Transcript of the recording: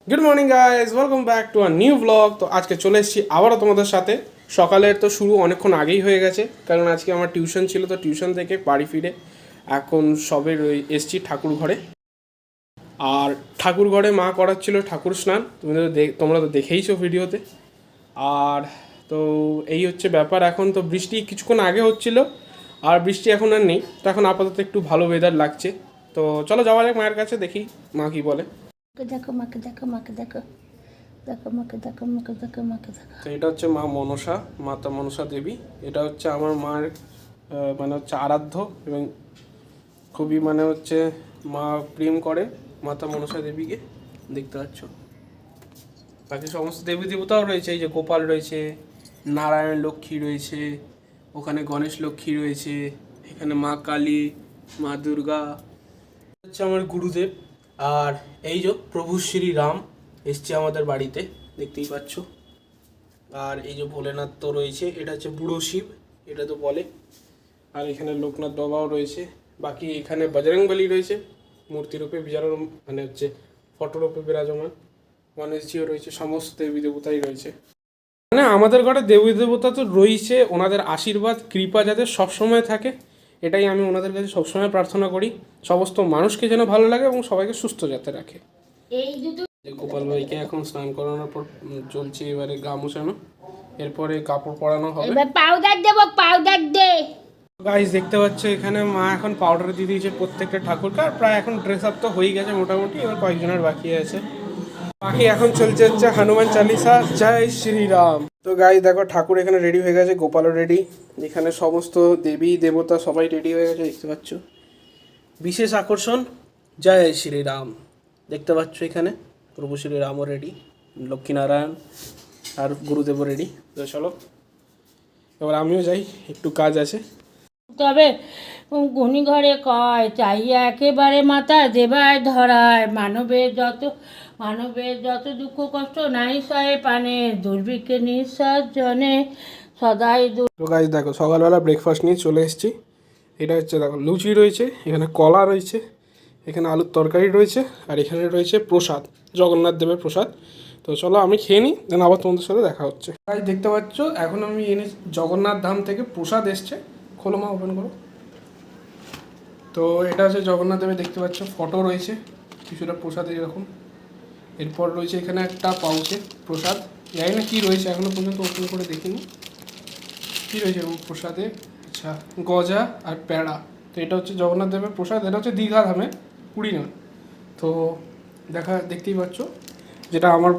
Good morning guys, welcome back to a new blog. তো আজকে চলে এসেছি আবারও তোমাদের সাথে। সকালের তো শুরু অনেকক্ষণ আগেই হয়ে গেছে, কারণ আজকে আমার টিউশন ছিল। তো টিউশন থেকে বাড়ি ফিরে এখন সবে এসছি ঠাকুর ঘরে। আর ঠাকুর ঘরে মা করাচ্ছিল ঠাকুর স্নান, তোমরা তো দেখেইছো ভিডিওতে। আর তো এই হচ্ছে ব্যাপার। এখন তো বৃষ্টি কিছুক্ষণ আগে হচ্ছিল, আর বৃষ্টি এখন আর নেই। তো এখন আপাতত একটু ভালো ওয়েদার লাগছে। তো চলো যাওয়া যাক মায়ের কাছে, দেখি মা কি বলে। দেখো মাকে দেখো মাকে দেখো দেখো মাকে দেখো মাকে দেখো মাকে দেখো। তো এটা হচ্ছে মা মনসা, মাতা মনসা দেবী। এটা হচ্ছে আমার মায়ের মানে হচ্ছে আরাধ্য, এবং খুবই মানে হচ্ছে মা প্রেম করে মাতা মনসা দেবীকে, দেখতে পাচ্ছ। বাকি সমস্ত দেবী দেবতাও রয়েছে, এই যে গোপাল রয়েছে, নারায়ণ লক্ষ্মী রয়েছে, ওখানে গণেশ লক্ষ্মী রয়েছে, এখানে মা কালী, মা দুর্গা। হচ্ছে আমার গুরুদেব। আর এই যে প্রভু শ্রী রাম এসছে আমাদের বাড়িতে, দেখতেই পাচ্ছ। আর এই যে ভোলেনাথ তো রয়েছে, এটা হচ্ছে বুড়ো শিব, এটা তো বলে। আর এখানে লোকনাথ বাবাও রয়েছে। বাকি এখানে বজরংবলী রয়েছে মূর্তিরূপে বিরাজমান, মানে হচ্ছে ফটোরূপে বিরাজমান। গণেশজিও রয়েছে, সমস্ত দেবী দেবতাই রয়েছে। মানে আমাদের ঘরে দেবী দেবতা তো রয়েছে, ওনাদের আশীর্বাদ কৃপা যাতে সবসময় থাকে, এটাই আমি ওনাদের কাছে সবসময় প্রার্থনা করি। সমস্ত মানুষকে যেন ভালো লাগে এবং সবাইকে সুস্থ যাতে রাখে। এই দুটো গোপাল ভাইকে এখন স্নান করানোর পর চলছে এবারে গা মোছানো, এরপরে কাপড় পরানো হবে। এবার পাউডার দেব, পাউডার দে। গাইস দেখতে পাচ্ছ এখানে মা এখন পাউডার দিয়ে দিয়েছে প্রত্যেকটা ঠাকুরকে। আর প্রায় এখন ড্রেস আপ তো হয়ে গেছে মোটামুটি, এবার কয়েকজনের বাকি আছে। বাকি এখন চলছে হচ্ছে হনুমান চালিসা, জয় শ্রীরাম। তো গাইস দেখো ঠাকুর এখানে রেডি হয়ে গেছে, গোপালও রেডি, এখানে সমস্ত দেবী দেবতা সবাই রেডি হয়ে গেছে, দেখতে পাচ্ছ। বিশেষ আকর্ষণ জয় শ্রীরাম, দেখতে পাচ্ছ এখানে প্রভু শ্রীরামও রেডি, লক্ষ্মীনারায়ণ আর গুরুদেবও রেডি। তো চলো এবার আমিও যাই, একটু কাজ আছে। তবে গুণী ঘরে কয় চাইয়া একেবারে মাতা দেবায় ধরায়, মানবের যত দুঃখ কষ্ট নাই সয়ে পানে, দুর্ভিক্ষে নিঃশ্বাস জনে সদাই তো গাইস দেখো সকালবেলা ব্রেকফাস্ট নিয়ে চলে এসেছি। এটা হচ্ছে দেখো লুচি রয়েছে, এখানে কলা রয়েছে, এখানে আলুর তরকারি রয়েছে, আর এখানে রয়েছে প্রসাদ, জগন্নাথ দেবের প্রসাদ। তো চলো আমি খেয়ে নিই, দেন আবার তোমাদের সাথে দেখা হচ্ছে। গাইস দেখতে পাচ্ছ এখন আমি এনে জগন্নাথ ধাম থেকে প্রসাদ এসছে। খোলো মা, ওপেন করো। তো এটা হচ্ছে জগন্নাথ দেবের, দেখতে পাচ্ছ ফটো রয়েছে কিছুটা প্রসাদ এরকম। এরপর রয়েছে এখানে একটা পাউচে প্রসাদ, জানি না কী রয়েছে, এখনও পর্যন্ত ওপেন করে দেখিনি কী রয়েছে এরকম প্রসাদে। আচ্ছা, গজা আর প্যাড়া। তো এটা হচ্ছে জগন্নাথ দেবের প্রসাদ, এটা হচ্ছে দীঘা ধামে, পুরী না। তো দেখতেই পাচ্ছ, যেটা আমার